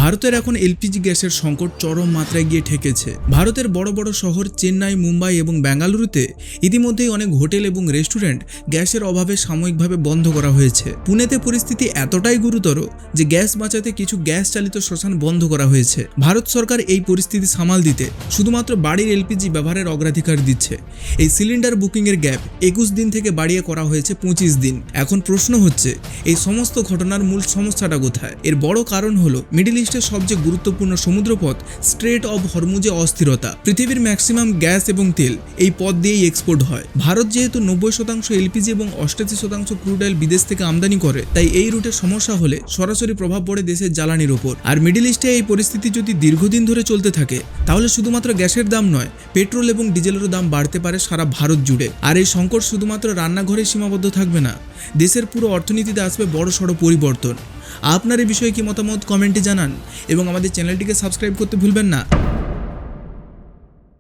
ভারতের এখন এলপিজি গ্যাসের সংকট চরম মাত্রায় গিয়ে ঠেকেছে। ভারতের বড় বড় শহর চেন্নাই, মুম্বাই এবং বেঙ্গালুরুতে ইতিমধ্যেই অনেক হোটেল এবং রেস্টুরেন্ট গ্যাসের অভাবে সাময়িকভাবে বন্ধ করা হয়েছে। পুনেতে পরিস্থিতি এতটাই গুরুতর যে গ্যাস বাঁচাতে কিছু গ্যাস চালিত শ্মশান বন্ধ করা হয়েছে। ভারত সরকার এই পরিস্থিতি সামাল দিতে শুধুমাত্র বাড়ির এলপিজি ব্যবহারের অগ্রাধিকার দিচ্ছে। এই সিলিন্ডার বুকিংয়ের গ্যাপ 21 দিন থেকে বাড়িয়ে করা হয়েছে 25 দিন। এখন প্রশ্ন হচ্ছে, এই সমস্ত ঘটনার মূল সমস্যাটা কোথায়? এর বড় কারণ হলো মিডল ইস্টের সবচেয়ে গুরুত্বপূর্ণ সমুদ্রপথ স্ট্রেট অব হরমুজে অস্থিরতা। পৃথিবীর ম্যাক্সিমাম গ্যাস এবং তেল এই পথ দিয়েই এক্সপোর্ট হয়। ভারত যেহেতু 90% এলপিজি এবং 88% ক্রুড অয়েল বিদেশ থেকে আমদানি করে, তাই এই রুটের সমস্যা হলে সরাসরি প্রভাব পড়ে দেশের জ্বালানির ওপর। আর মিডল ইস্টে এই পরিস্থিতি যদি দীর্ঘদিন ধরে চলতে থাকে, তাহলে শুধুমাত্র গ্যাসের দাম নয়, পেট্রোল এবং ডিজেলেরও দাম বাড়তে পারে সারা ভারত জুড়ে। আর এই সংকট শুধুমাত্র রান্নাঘরে সীমাবদ্ধ থাকবে না, দেশের পুরো অর্থনীতিতে আসবে বড়সড় পরিবর্তন। আপনার এই বিষয়ে কি মতামত কমেন্টে জানান এবং আমাদের চ্যানেলটিকে সাবস্ক্রাইব করতে ভুলবেন না।